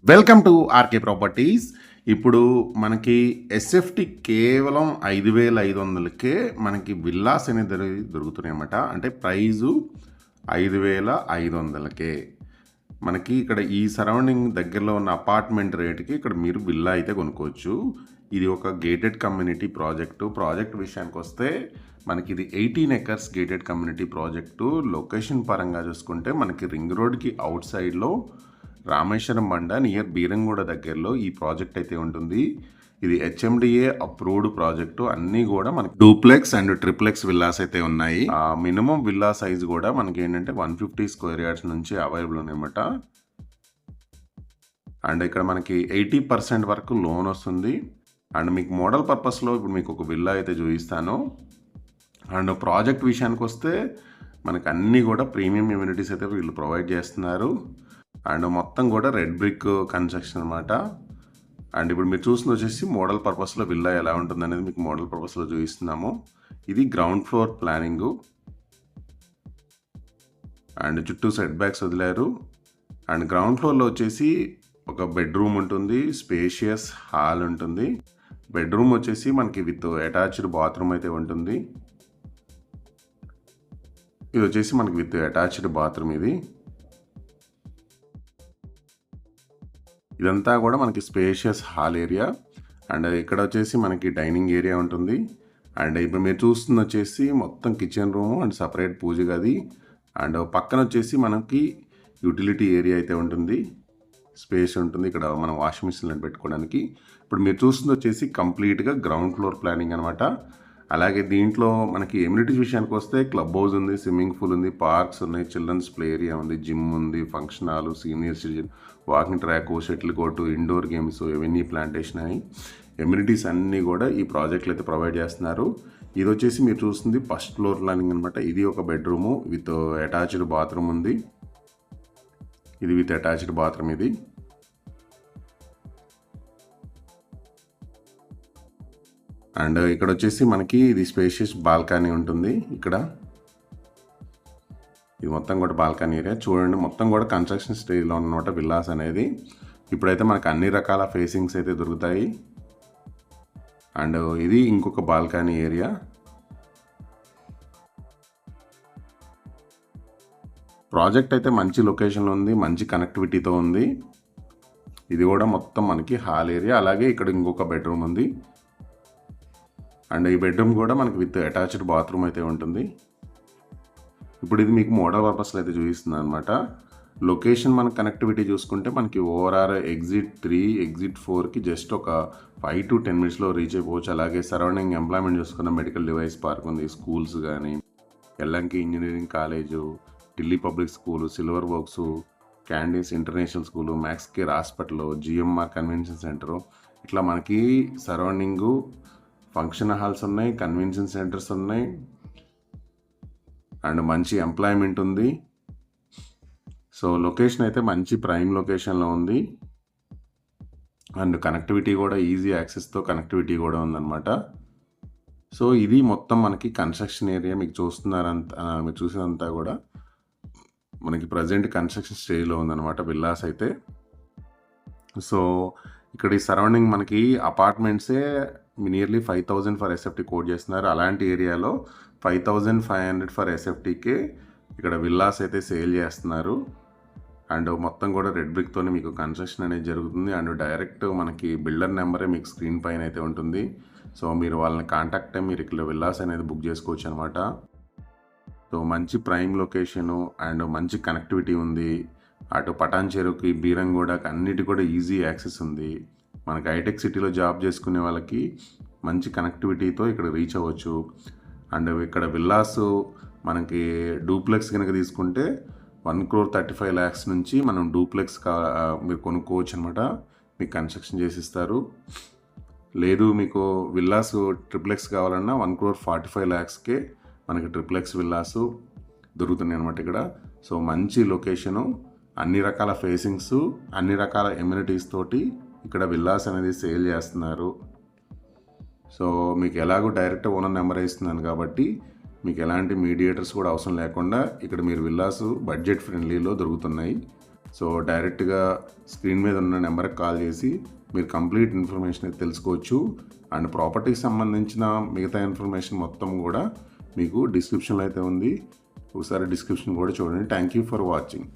Welcome to RK properties. ఇప్పుడు మనకి SFT కేవలం 5,500కే మనకి విల్లాస్ అనేది దొరుకుతున్నాయి అన్నమాట. అంటే ప్రైజు 5,500కే మనకి ఇక్కడ ఈ సరౌండింగ్ దగ్గరలో ఉన్న అపార్ట్మెంట్ రేటుకి ఇక్కడ మీరు విల్లా అయితే కొనుక్కోవచ్చు. ఇది ఒక గేటెడ్ కమ్యూనిటీ ప్రాజెక్ట్ విషయానికి వస్తే మనకి ఇది 18 acres gated community project. Location పరంగా చూసుకుంటే మనకి రింగ్ రోడ్కి అవుట్ సైడ్లో రామేశ్వరం బండ నియర్ బీరంగూడ దగ్గరలో ఈ ప్రాజెక్ట్ అయితే ఉంటుంది. ఇది హెచ్ఎండిఏ అప్రూవ్డ్ ప్రాజెక్టు. అన్నీ కూడా మనకి డూప్లెక్స్ అండ్ ట్రిప్లెక్స్ విల్లాస్ అయితే ఉన్నాయి. మినిమం విల్లా సైజ్ కూడా మనకి ఏంటంటే 150 స్క్వేర్ యార్డ్స్ నుంచి అవైలబుల్ ఉన్నాయన్నమాట. అండ్ ఇక్కడ మనకి 80% వరకు లోన్ వస్తుంది. అండ్ మీకు మోడల్ పర్పస్లో ఇప్పుడు మీకు ఒక విల్లా అయితే చూపిస్తాను. అండ్ ప్రాజెక్ట్ విషయానికి వస్తే మనకు అన్నీ కూడా ప్రీమియం ఇమ్యూనిటీస్ అయితే వీళ్ళు ప్రొవైడ్ చేస్తున్నారు. అండ్ మొత్తం కూడా రెడ్ బ్రిక్ కన్స్ట్రక్షన్ అనమాట. అండ్ ఇప్పుడు మీరు చూసిన వచ్చేసి మోడల్ పర్పస్లో విల్లా ఎలా ఉంటుంది అనేది మీకు మోడల్ పర్పస్లో చూపిస్తున్నాము. ఇది గ్రౌండ్ ఫ్లోర్ ప్లానింగు. అండ్ చుట్టూ సెట్ బ్యాక్స్ వదిలారు. అండ్ గ్రౌండ్ ఫ్లోర్లో వచ్చేసి ఒక బెడ్రూమ్ ఉంటుంది, స్పేషియస్ హాల్ ఉంటుంది. బెడ్రూమ్ వచ్చేసి మనకి విత్ అటాచ్డ్ బాత్రూమ్ అయితే ఉంటుంది. ఇది వచ్చేసి మనకి విత్ అటాచ్డ్ బాత్రూమ్. ఇదంతా కూడా మనకి స్పేషియస్ హాల్ ఏరియా. అండ్ ఇక్కడ వచ్చేసి మనకి డైనింగ్ ఏరియా ఉంటుంది. అండ్ ఇప్పుడు మీరు చూస్తుంది వచ్చేసి మొత్తం కిచెన్ రూము అండ్ సపరేట్ పూజ గది. అండ్ పక్కన వచ్చేసి మనకి యూటిలిటీ ఏరియా అయితే ఉంటుంది, స్పేస్ ఉంటుంది ఇక్కడ మనం వాషింగ్ మిషన్లను పెట్టుకోవడానికి. ఇప్పుడు మీరు చూస్తుంది వచ్చేసి కంప్లీట్గా గ్రౌండ్ ఫ్లోర్ ప్లానింగ్ అనమాట. అలాగే దీంట్లో మనకి ఎమ్యూనిటీస్ విషయానికి వస్తే క్లబ్ హౌస్ ఉంది, స్విమ్మింగ్ పూల్ ఉంది, పార్క్స్ ఉన్నాయి, చిల్డ్రన్స్ ప్లే ఏరియా ఉంది, జిమ్ ఉంది, function hall, senior citizen walking track, shuttle court, indoor games, avenue plantation అని ఎమ్యూనిటీస్ అన్నీ కూడా ఈ ప్రాజెక్టులు అయితే ప్రొవైడ్ చేస్తున్నారు. ఇది వచ్చేసి మీరు చూస్తుంది ఫస్ట్ ఫ్లోర్ ప్లానింగ్ అనమాట. ఇది ఒక బెడ్రూము విత్ అటాచ్డ్ బాత్రూమ్ ఉంది. ఇది విత్ అటాచ్డ్ బాత్రూమ్. ఇది అండ్ ఇక్కడ వచ్చేసి మనకి ఇది స్పేషియస్ బాల్కనీ ఉంటుంది. ఇక్కడ ఇది మొత్తం కూడా బాల్కనీ ఏరియా చూడండి. మొత్తం కూడా కన్స్ట్రక్షన్ స్టేజ్లో ఉన్నమాట విల్లాస్ అనేది. ఇప్పుడైతే మనకు అన్ని రకాల ఫేసింగ్స్ అయితే దొరుకుతాయి. అండ్ ఇది ఇంకొక బాల్కనీ ఏరియా. ప్రాజెక్ట్ అయితే మంచి లొకేషన్లో ఉంది, మంచి కనెక్టివిటీతో ఉంది. ఇది కూడా మొత్తం మనకి హాల్ ఏరియా. అలాగే ఇక్కడ ఇంకొక బెడ్రూమ్ ఉంది. అండ్ ఈ బెడ్రూమ్ కూడా మనకి విత్ అటాచ్డ్ బాత్రూమ్ అయితే ఉంటుంది. ఇప్పుడు ఇది మీకు మోడల్ పర్పస్లో అయితే చూపిస్తుంది అనమాట. లొకేషన్ మన కనెక్టివిటీ చూసుకుంటే మనకి ఓవరాల్ ఎగ్జిట్ 3, ఎగ్జిట్ 4కి జస్ట్ ఒక 5 to 10 minutesలో రీచ్ అయిపోవచ్చు. అలాగే సరౌండింగ్ ఎంప్లాయ్మెంట్ చూసుకున్న మెడికల్ డివైస్ పార్క్ ఉంది, స్కూల్స్ కానీ Yellanki engineering college, Delhi public school, silver works, candies international school, max care hospital, GMR convention centre, ఇట్లా మనకి సరౌండింగు ఫంక్షన్ హాల్స్ ఉన్నాయి, కన్వెన్షన్ సెంటర్స్ ఉన్నాయి. అండ్ మంచి ఎంప్లాయ్మెంట్ ఉంది. సో లొకేషన్ అయితే మంచి ప్రైమ్ లొకేషన్లో ఉంది. అండ్ కనెక్టివిటీ కూడా ఈజీ యాక్సెస్తో కనెక్టివిటీ కూడా ఉందన్నమాట. సో ఇది మొత్తం మనకి కన్స్ట్రక్షన్ ఏరియా. మీకు మీరు చూసేదంతా కూడా మనకి ప్రజెంట్ కన్స్ట్రక్షన్ స్టేజ్లో ఉందన్నమాట విల్లాస్ అయితే. సో ఇక్కడ ఈ సరౌండింగ్ మనకి అపార్ట్మెంట్సే నియర్లీ 5,000 ఫర్ ఎస్ఎఫ్టీ కోట్ చేస్తున్నారు. అలాంటి ఏరియాలో 5,500 ఫర్ ఎస్ఎఫ్టీకే ఇక్కడ విల్లాస్ అయితే సేల్ చేస్తున్నారు. అండ్ మొత్తం కూడా రెడ్ బ్రిక్తోనే మీకు కన్స్ట్రక్షన్ అనేది జరుగుతుంది. అండ్ డైరెక్ట్ మనకి బిల్డర్ నెంబరే మీకు స్క్రీన్ పైన అయితే ఉంటుంది. సో మీరు వాళ్ళని కాంటాక్ట్ అయ్యి మీరు ఇక్కడ విల్లాస్ అనేది బుక్ చేసుకోవచ్చు అనమాట. సో మంచి ప్రైమ్ లొకేషను అండ్ మంచి కనెక్టివిటీ ఉంది. అటు పటాన్ చెరువుకి, బీరంగూడకి అన్నిటి కూడా ఈజీ యాక్సెస్ ఉంది. మనకి హైటెక్ సిటీలో జాబ్ చేసుకునే వాళ్ళకి మంచి కనెక్టివిటీతో ఇక్కడ రీచ్ అవ్వచ్చు. అండ్ ఇక్కడ విల్లాస్ మనకి డూప్లెక్స్ కనుక తీసుకుంటే 1,35,00,000 నుంచి మనం డూప్లెక్స్ మీరు కొనుక్కోవచ్చు అనమాట. మీకు కన్స్ట్రక్షన్ చేసిస్తారు. లేదు మీకు విల్లాస్ ట్రిప్లెక్స్ కావాలన్నా 1,45,00,000కే మనకి ట్రిప్లెక్స్ విల్లాస్ దొరుకుతున్నాయి అనమాట ఇక్కడ. సో మంచి లొకేషను, అన్ని రకాల ఫేసింగ్స్, అన్ని రకాల ఎమ్యూనిటీస్ తోటి ఇక్కడ విల్లాస్ అనేది సేల్ చేస్తున్నారు. సో మీకు ఎలాగో డైరెక్ట్ ఓనర్ నెంబర్ ఇస్తున్నాను కాబట్టి మీకు ఎలాంటి మీడియేటర్స్ కూడా అవసరం లేకుండా ఇక్కడ మీరు విల్లాస్ బడ్జెట్ ఫ్రెండ్లీలో దొరుకుతున్నాయి. సో డైరెక్ట్గా స్క్రీన్ మీద ఉన్న నెంబర్కి కాల్ చేసి మీరు కంప్లీట్ ఇన్ఫర్మేషన్ అయితే తెలుసుకోవచ్చు. అండ్ ప్రాపర్టీకి సంబంధించిన మిగతా ఇన్ఫర్మేషన్ మొత్తం కూడా మీకు డిస్క్రిప్షన్లో అయితే ఉంది. ఒకసారి డిస్క్రిప్షన్ కూడా చూడండి. Thank you for watching.